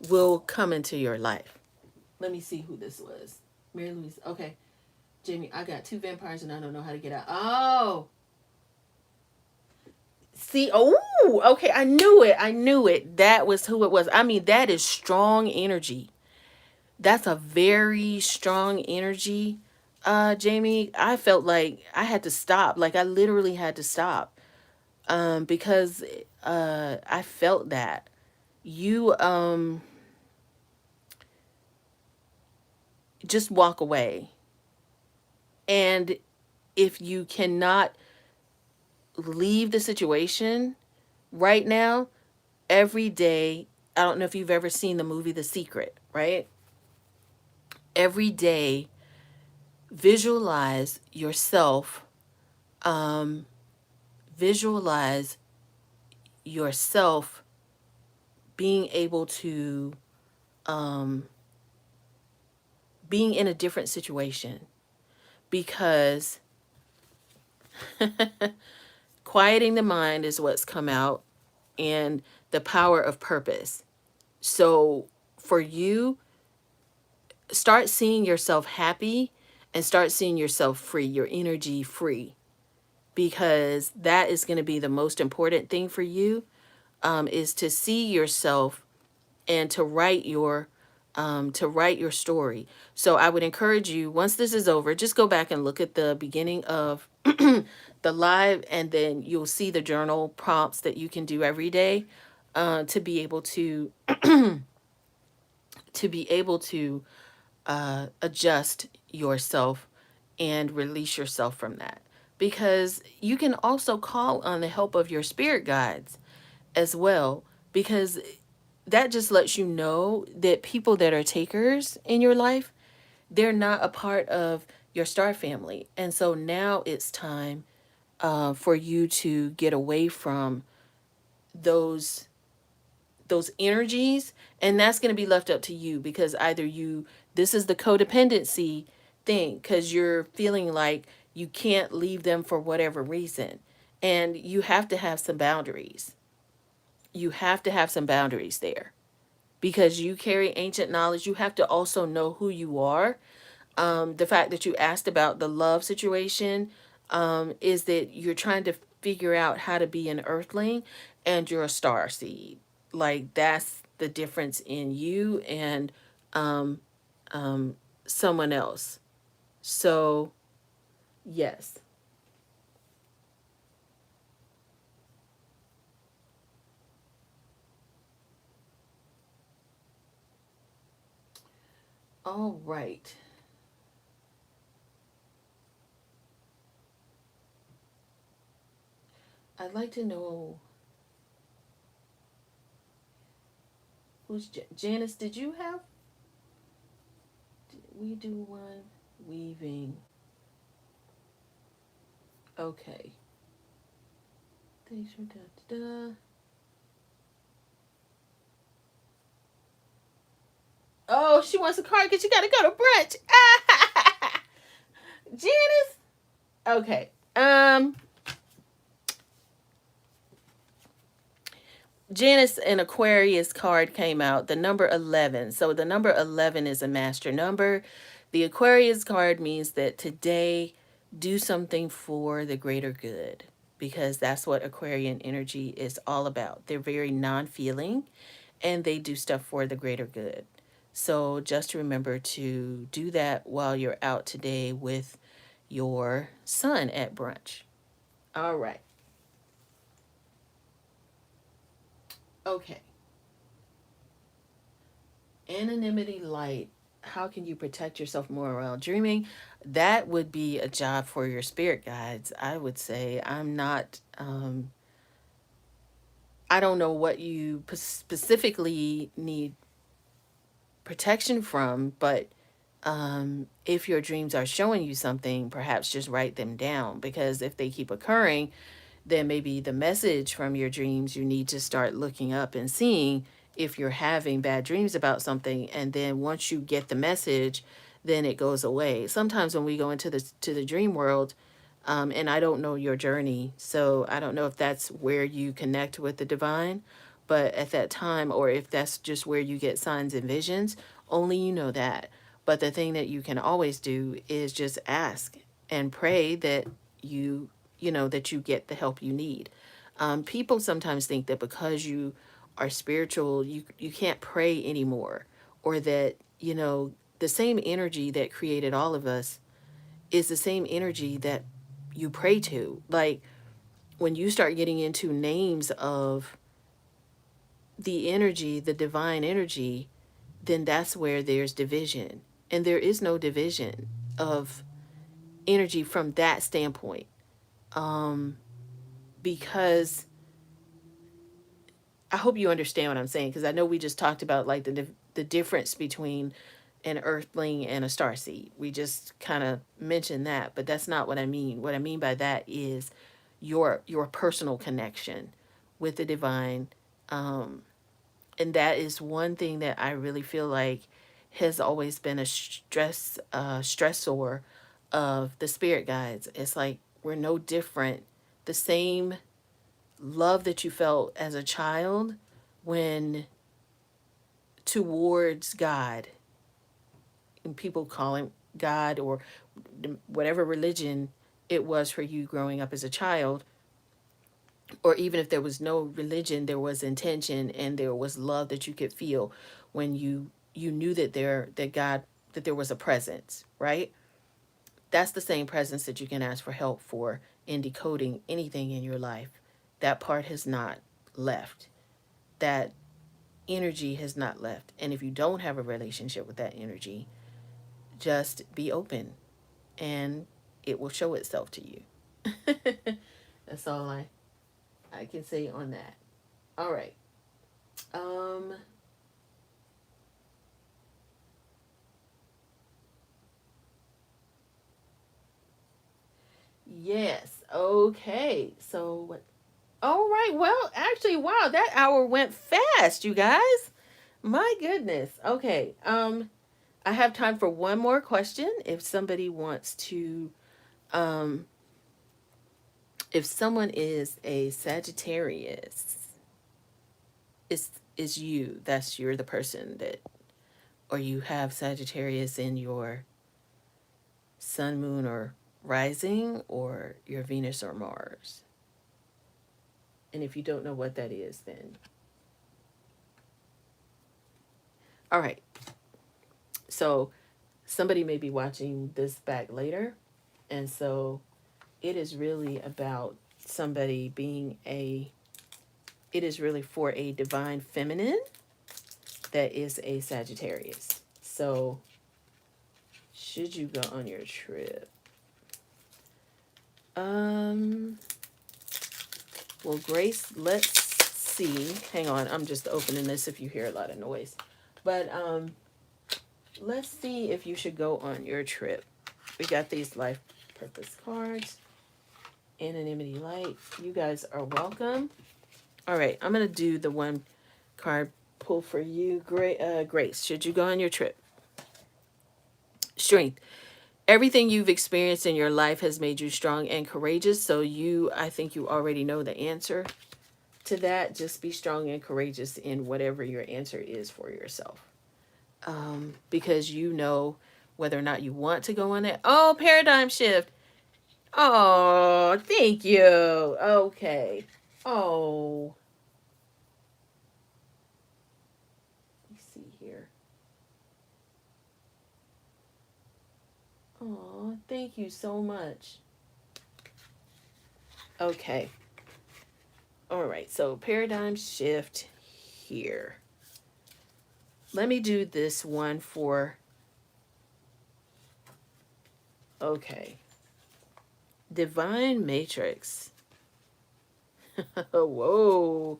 will come into your life. Let me see who this was. Mary Louise. Okay. Jamie, I got two vampires and I don't know how to get out. Oh. See, oh, okay. I knew it. I knew it. That was who it was. I mean, that is strong energy. That's a very strong energy. Jamie, I felt like I had to stop. Like I literally had to stop. Because I felt that. You just walk away. And if you cannot leave the situation right now, every day, I don't know if you've ever seen the movie The Secret, right? Every day, visualize yourself, um, visualize yourself being able to, um, being in a different situation, because quieting the mind is what's come out, and the power of purpose. So for you, start seeing yourself happy and start seeing yourself free, your energy free, because that is going to be the most important thing for you, is to see yourself and to write your story. So I would encourage you, once this is over, just go back and look at the beginning of the live, and then you'll see the journal prompts that you can do every day, to be able to adjust yourself and release yourself from that. Because you can also call on the help of your spirit guides as well, because that just lets you know that people that are takers in your life, they're not a part of your star family. And so now it's time, for you to get away from those those energies, and that's going to be left up to you, because either this is the codependency thing, because you're feeling like you can't leave them for whatever reason, and you have to have some boundaries. You have to have some boundaries there, because you carry ancient knowledge. You have to also know who you are. The fact that you asked about the love situation, is that you're trying to figure out how to be an earthling, and you're a star seed. Like, that's the difference in you and um, someone else. So, yes. All right. I'd like to know who's Janice. Did you have? Did we do one weaving? Okay. Thanks for da da da. Oh, she wants a card because you got to go to brunch. Janice. Okay. Janice, an Aquarius card came out, the number 11. So the number 11 is a master number. The Aquarius card means that today do something for the greater good, because that's what Aquarian energy is all about. They're very non-feeling and they do stuff for the greater good. So just remember to do that while you're out today with your son at brunch. All right. Okay. Anonymity light. How can you protect yourself more while dreaming? That would be a job for your spirit guides. I would say I'm not. I don't know what you specifically need protection from, but if your dreams are showing you something, perhaps just write them down, because if they keep occurring, then maybe the message from your dreams you need to start looking up and seeing if you're having bad dreams about something. And then once you get the message, then it goes away. Sometimes when we go into the dream world, and I don't know your journey, so I don't know if that's where you connect with the divine, but at that time, or if that's just where you get signs and visions, only you know that. But the thing that you can always do is just ask and pray that that you get the help you need. People sometimes think that because you are spiritual, you can't pray anymore, or that, the same energy that created all of us is the same energy that you pray to. Like, when you start getting into names of the energy, the divine energy, then that's where there's division. And there is no division of energy from that standpoint. Because I hope you understand what I'm saying, because I know we just talked about like the difference between an earthling and a starseed. We just kind of mentioned that, but that's not what I mean. What I mean by that is your personal connection with the divine, and that is one thing that I really feel like has always been a stressor of the spirit guides. It's like we're no different. The same love that you felt as a child when towards God, and people call him God or whatever religion it was for you growing up as a child, or even if there was no religion, there was intention and there was love that you could feel when you knew that there was a presence, right? That's the same presence that you can ask for help for in decoding anything in your life. That part has not left. That energy has not left. And if you don't have a relationship with that energy, just be open and it will show itself to you. That's all I can say on that. All right. Um yes. Okay. So what? All right. Well, actually, wow, that hour went fast, you guys. My goodness. Okay. I have time for one more question. If somebody wants to, um, if someone is a Sagittarius, is you. You're the person that, or you have Sagittarius in your sun, moon, or rising, or your Venus or Mars. And if you don't know what that is, then all right. So somebody may be watching this back later, and so it is really about somebody being a. It is really for a divine feminine that is a Sagittarius. So, should you go on your trip? Um, well, Grace, let's see. Hang on, I'm just opening this if you hear a lot of noise. But let's see if you should go on your trip. We got these life purpose cards. Anonymity light. You guys are welcome. All right, I'm going to do the one card pull for you. Grace, should you go on your trip? Strength. Everything you've experienced in your life has made you strong and courageous. So I think you already know the answer to that. Just be strong and courageous in whatever your answer is for yourself. Because you know whether or not you want to go on it. Oh, paradigm shift. Oh, thank you. Okay. Oh, let me see here. Oh, thank you so much. Okay. All right. So paradigm shift here. Let me do this one for, okay. Divine Matrix. Whoa.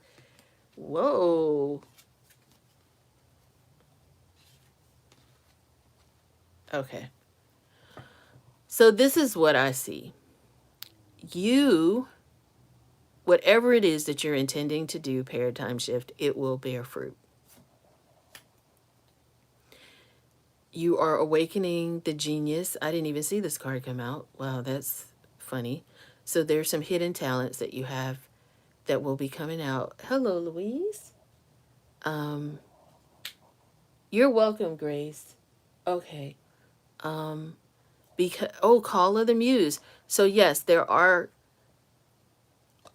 Whoa. Okay. So this is what I see. You, whatever it is that you're intending to do, paradigm shift, it will bear fruit. You are awakening the genius. I didn't even see this card come out. Wow, that's funny. So there's some hidden talents that you have that will be coming out. Hello, Louise. You're welcome, Grace. Okay. Because Call of the Muse. So yes, there are,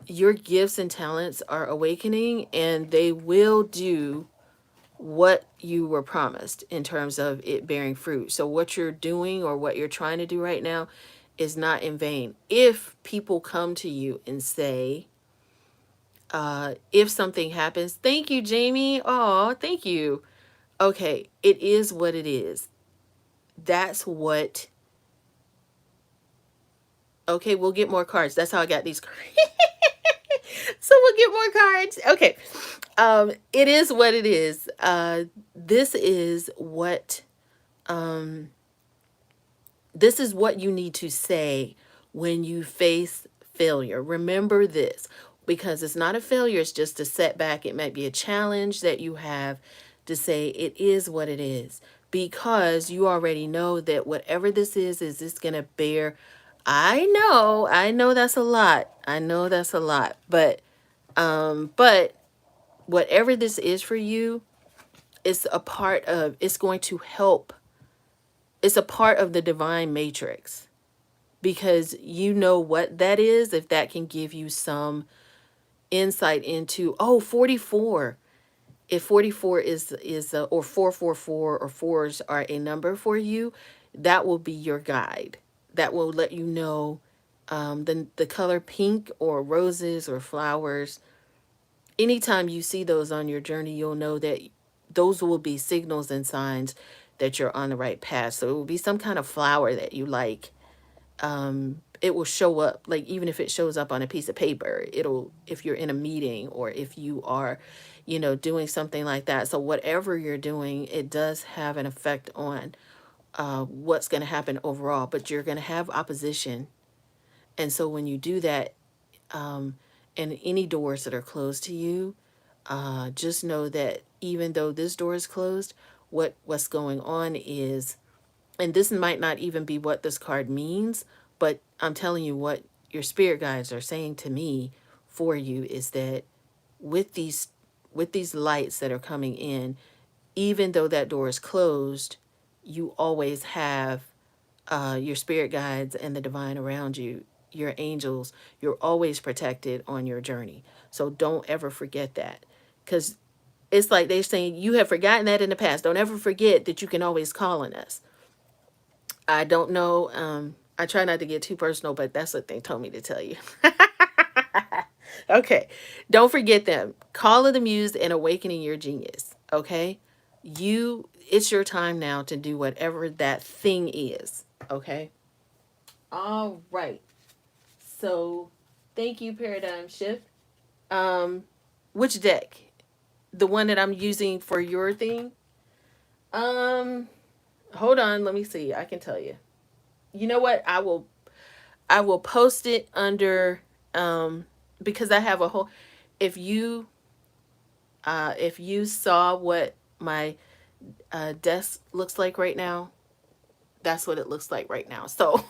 your gifts and talents are awakening, and they will do what you were promised in terms of it bearing fruit. So what you're doing or what you're trying to do right now is not in vain. If people come to you and say, if something happens, thank you, Jamie. Oh, thank you. Okay, it is what it is. That's what. Okay, we'll get more cards. That's how I got these cards. So we'll get more cards. Okay. It is what it is. This is what this is what you need to say when you face failure. Remember this, because it's not a failure, it's just a setback. It might be a challenge that you have to say it is what it is, because you already know that whatever this is this going to bear. I know that's a lot. I know that's a lot, but whatever this is for you, it's going to help. It's a part of the divine matrix, because you know what that is. If that can give you some insight into, 44, if 44 is or 444 or fours are a number for you, that will be your guide. That will let you know the color pink or roses or flowers. Anytime you see those on your journey, you'll know that those will be signals and signs that you're on the right path. So it will be some kind of flower that you like. It will show up, like even if it shows up on a piece of paper, it'll, if you're in a meeting or if you are, doing something like that. So whatever you're doing, it does have an effect on what's going to happen overall, but you're going to have opposition. And so when you do that, and any doors that are closed to you, just know that even though this door is closed, what's going on is, and this might not even be what this card means, but I'm telling you what your spirit guides are saying to me for you is that with these lights that are coming in, even though that door is closed, you always have your spirit guides and the divine around you, your angels. You're always protected on your journey. So don't ever forget that, because it's like they're saying you have forgotten that in the past. Don't ever forget that you can always call on us. I don't know. I try not to get too personal, but that's what they told me to tell you. Okay. Don't forget them. Call of the Muse and awakening your genius. Okay. It's your time now to do whatever that thing is. Okay. All right. So thank you, Paradigm Shift. Which deck? The one that I'm using for your thing? Um, Hold on, let me see. I can tell you. You know what? I will post it under because I have a whole, if you saw what my desk looks like right now, That's what it looks like right now. So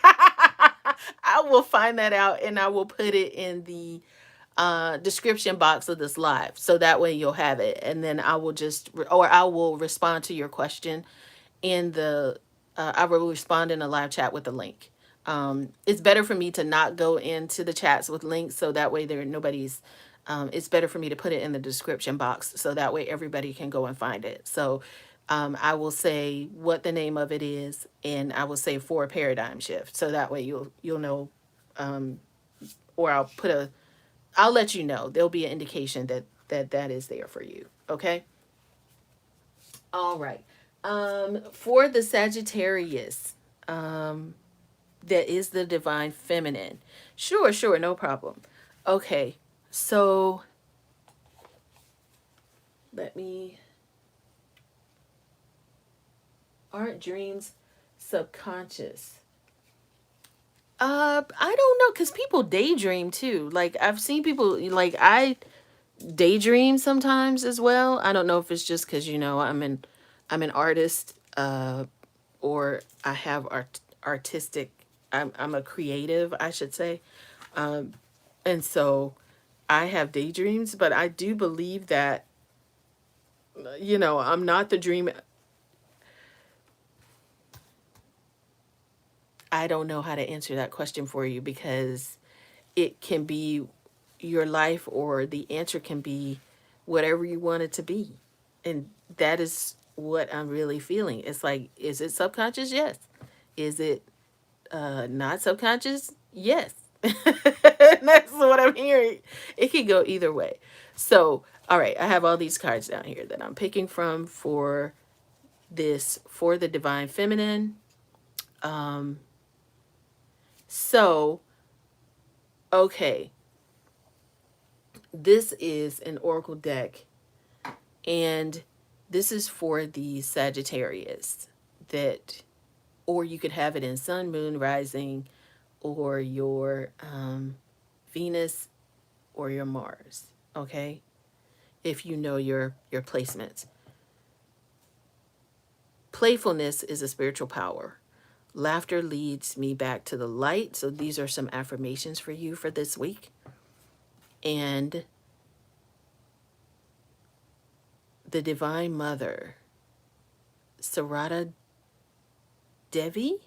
I will find that out and I will put it in the description box of this live, so that way you'll have it, and then I will just or I will respond to your question in the I will respond in a live chat with a link. It's better for me to not go into the chats with links, so that way there nobody's it's better for me to put it in the description box, so that way everybody can go and find it. So I will say what the name of it is, and I will say for a paradigm shift, so that way you'll know, or I'll let you know. There'll be an indication that is there for you. Okay. All right. For the Sagittarius, that is the divine feminine. Sure, no problem. Okay. So let me. Aren't dreams subconscious? I don't know, cause people daydream too. Like I've seen people, like I daydream sometimes as well. I don't know if it's just because I'm an artist, or I have artistic. I'm a creative, I should say, and so I have daydreams. But I do believe that I'm not the dream. I don't know how to answer that question for you, because it can be your life, or the answer can be whatever you want it to be. And that is what I'm really feeling. It's like, is it subconscious? Yes. Is it not subconscious? Yes. That's what I'm hearing. It could go either way. So, all right, I have all these cards down here that I'm picking from for for the divine feminine. So, okay, this is an oracle deck, and this is for the Sagittarius, that, or you could have it in sun, moon, rising, or your Venus, or your Mars. Okay, if you know your placements. Playfulness is a spiritual power. Laughter leads me back to the light. So these are some affirmations for you for this week. And the Divine Mother, Sarada Devi.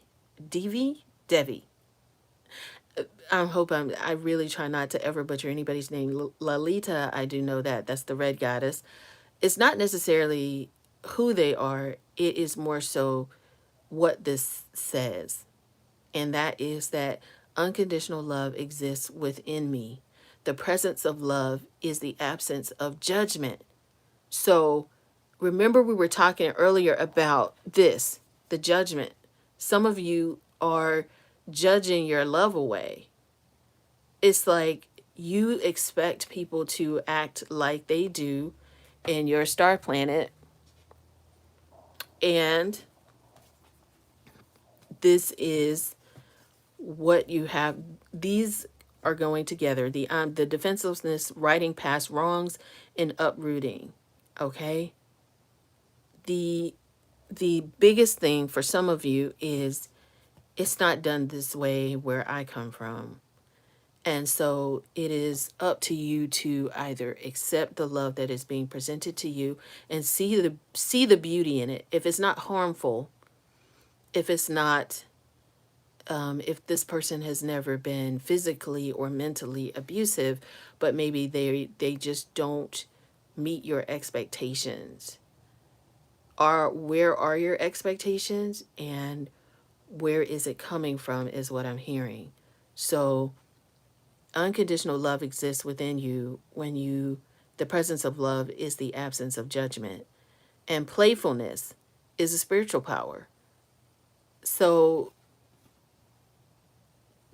I really try not to ever butcher anybody's name. Lalita, I do know that. That's the red goddess. It's not necessarily who they are, it is more so what this says. And that is that unconditional love exists within me. The presence of love is the absence of judgment. So remember, we were talking earlier about this, the judgment. Some of you are judging your love away. It's like you expect people to act like they do in your star planet. And this is what you have. These are going together. The defenselessness, riding past wrongs, and uprooting. Okay? The biggest thing for some of you is it's not done this way where I come from. And so it is up to you to either accept the love that is being presented to you and see the beauty in it. If it's not harmful, if it's not if this person has never been physically or mentally abusive, but maybe they just don't meet your expectations. Where are your expectations, and where is it coming from, is what I'm hearing. So unconditional love exists within you when the presence of love is the absence of judgment. And playfulness is a spiritual power. So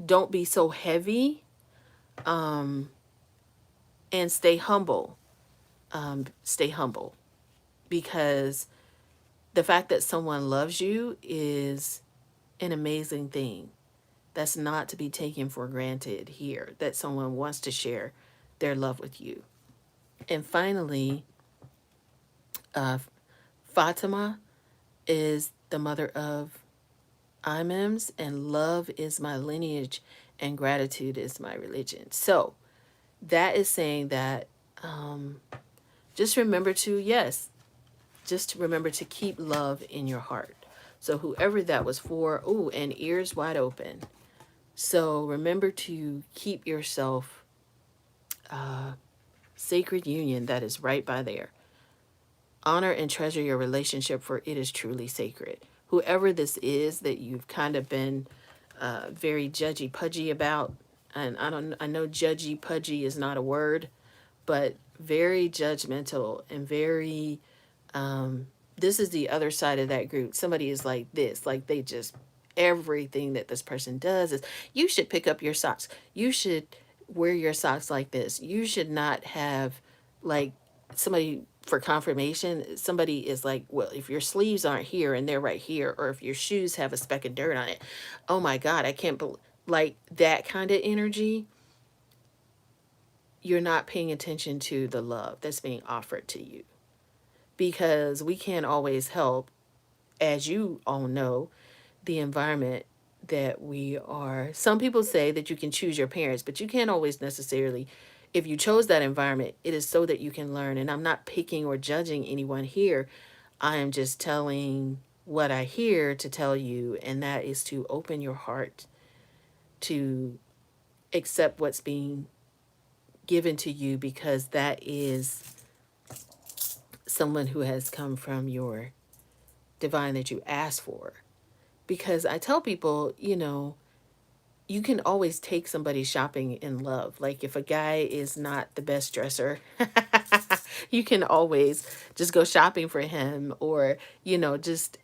don't be so heavy, and stay humble. Stay humble, because the fact that someone loves you is an amazing thing. That's not to be taken for granted here, that someone wants to share their love with you. And finally, Fatima is the mother of Imims, and love is my lineage and gratitude is my religion. So that is saying that um, just remember to, yes, just remember to keep love in your heart. So whoever that was for, oh, and ears wide open. So remember to keep yourself sacred union that is right by there. Honor and treasure your relationship, for it is truly sacred. Whoever this is that you've kind of been very judgy pudgy about, and I know judgy pudgy is not a word, but very judgmental and very this is the other side of that group. Somebody is like this, like they just everything that this person does is you should pick up your socks. You should wear your socks like this. You should not have like somebody for confirmation. Somebody is like, well, if your sleeves aren't here and they're right here, or if your shoes have a speck of dirt on it, oh my God, I can't believe like that kind of energy. You're not paying attention to the love that's being offered to you because we can't always help, as you all know, the environment that we are. Some people say that you can choose your parents, but you can't always necessarily. If you chose that environment, it is so that you can learn. And I'm not picking or judging anyone here. I am just telling what I hear to tell you, and that is to open your heart to accept what's being given to you because that is someone who has come from your divine that you asked for. Because I tell people, you can always take somebody shopping in love. Like if a guy is not the best dresser, you can always just go shopping for him or, just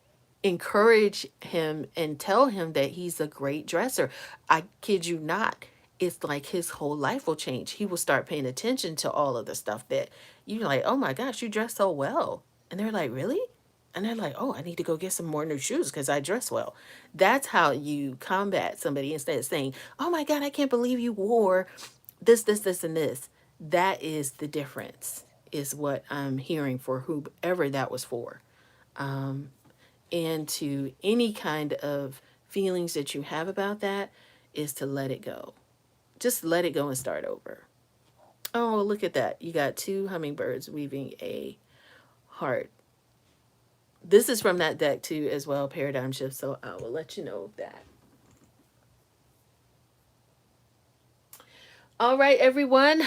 encourage him and tell him that he's a great dresser. I kid you not. It's like his whole life will change. He will start paying attention to all of the stuff that you're like, oh my gosh, you dress so well. And they're like, really? And they're like, oh, I need to go get some more new shoes because I dress well. That's how you combat somebody instead of saying, oh my God, I can't believe you wore this, and this. That is the difference, is what I'm hearing for whoever that was for. And to any kind of feelings that you have about that is to let it go. Just let it go and start over. Oh, look at that. You got two hummingbirds weaving a heart. This is from that deck too as well, Paradigm Shift, so I will let you know that. All right, everyone,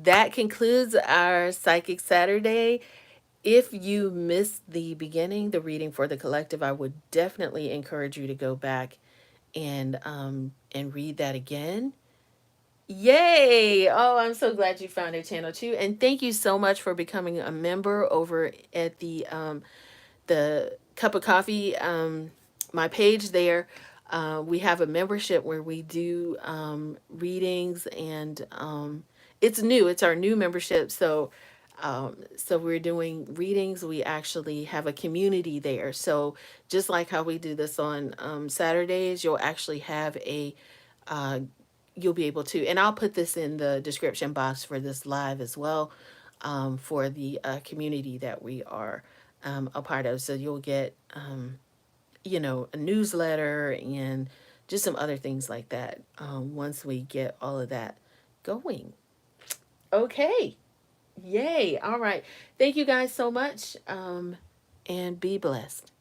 that concludes our Psychic Saturday. If you missed the beginning, the reading for the collective, I would definitely encourage you to go back and read that again. Yay! Oh, I'm so glad you found our channel too, and thank you so much for becoming a member over at the Cup of Coffee, my page there. We have a membership where we do readings, and it's new. It's our new membership. So we're doing readings. We actually have a community there. So just like how we do this on Saturdays, you'll actually have uh, you'll be able to, and I'll put this in the description box for this live as well, for the community that we are a part of. So you'll get, a newsletter and just some other things like that once we get all of that going. Okay. Yay. All right. Thank you guys so much. And be blessed.